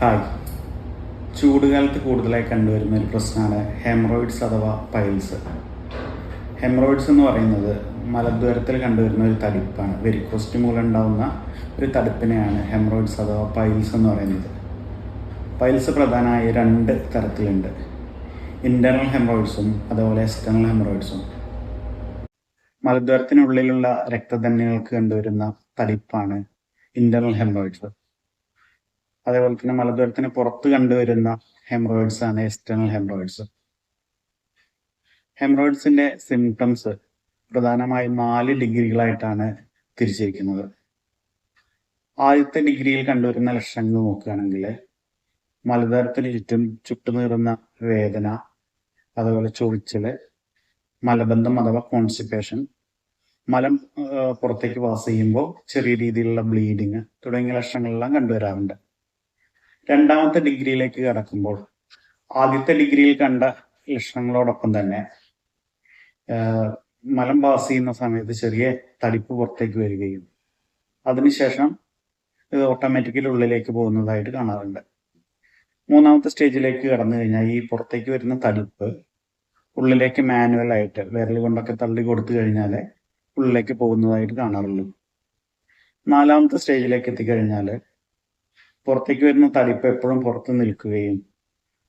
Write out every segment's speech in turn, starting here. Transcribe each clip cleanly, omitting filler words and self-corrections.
Hi. ചൂടുകാലത്ത് കൂടുതലായി കണ്ടുവരുന്ന ഒരു പ്രശ്നമാണ് ഹെമറോയിഡ്സ് അഥവാ പൈൽസ്. ഹെമറോയിഡ്സ് എന്ന് പറയുന്നത് മലദ്വാരത്തിൽ കണ്ടുവരുന്ന ഒരു തടിപ്പാണ്. വെരിക്കോസ്റ്റ് മൂലം ഉണ്ടാകുന്ന ഒരു തടിപ്പിനെയാണ് ഹെമറോയിഡ്സ് അഥവാ പൈൽസ് എന്ന് പറയുന്നത്. പൈൽസ് പ്രധാനമായി രണ്ട് തരത്തിലുണ്ട്: ഇൻറ്റേർണൽ ഹെമറോയിഡ്സും അതുപോലെ എക്സ്റ്റേണൽ ഹെമറോയിഡ്സും. മലദ്വാരത്തിനുള്ളിലുള്ള രക്തധമനികൾക്ക് കണ്ടുവരുന്ന തടിപ്പാണ് ഇൻറ്റേർണൽ ഹെമറോയിഡ്സ്. അതേപോലെ തന്നെ മലദ്വാരത്തിന് പുറത്ത് കണ്ടുവരുന്ന ഹെമറോയിഡ്സ് ആണ് എക്സ്റ്റേണൽ ഹെമറോയിഡ്സ്. ഹെമറോയിഡ്സിന്റെ സിംറ്റംസ് പ്രധാനമായും 4 ഡിഗ്രികളായിട്ടാണ് തിരിച്ചിരിക്കുന്നത്. ആദ്യത്തെ ഡിഗ്രിയിൽ കണ്ടുവരുന്ന ലക്ഷണങ്ങൾ നോക്കുകയാണെങ്കിൽ മലദ്വാരത്തിന് ചുറ്റും ചുട്ടുനീറുന്ന വേദന, അതുപോലെ ചൊറിച്ചില്, മലബന്ധം അഥവാ കോൺസ്റ്റിപ്പേഷൻ, മലം പുറത്തേക്ക് പാസ് ചെയ്യുമ്പോൾ ചെറിയ രീതിയിലുള്ള ബ്ലീഡിങ് തുടങ്ങിയ ലക്ഷണങ്ങളെല്ലാം കണ്ടുവരാറുണ്ട്. രണ്ടാമത്തെ ഡിഗ്രിയിലേക്ക് കടക്കുമ്പോൾ ആദ്യത്തെ ഡിഗ്രിയിൽ കണ്ട ലക്ഷണങ്ങളോടൊപ്പം തന്നെ മലം പാസ് ചെയ്യുന്ന സമയത്ത് ചെറിയ തടിപ്പ് പുറത്തേക്ക് വരികയും അതിനുശേഷം ഇത് ഓട്ടോമാറ്റിക്കലി ഉള്ളിലേക്ക് പോകുന്നതായിട്ട് കാണാറുണ്ട്. മൂന്നാമത്തെ സ്റ്റേജിലേക്ക് കടന്നു കഴിഞ്ഞാൽ ഈ പുറത്തേക്ക് വരുന്ന തടിപ്പ് ഉള്ളിലേക്ക് മാനുവലായിട്ട് വിരൽ കൊണ്ടൊക്കെ തള്ളി കൊടുത്തു കഴിഞ്ഞാൽ ഉള്ളിലേക്ക് പോകുന്നതായിട്ട് കാണാറുള്ളൂ. നാലാമത്തെ സ്റ്റേജിലേക്ക് എത്തിക്കഴിഞ്ഞാൽ പുറത്തേക്ക് വരുന്ന തടിപ്പ് എപ്പോഴും പുറത്ത് നിൽക്കുകയും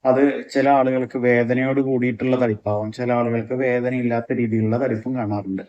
അത് ചില ആളുകൾക്ക് വേദനയോട് കൂടിയിട്ടുള്ള തടിപ്പാവും, ചില ആളുകൾക്ക് വേദനയില്ലാത്ത രീതിയിലുള്ള തടിപ്പും കാണാറുണ്ട്.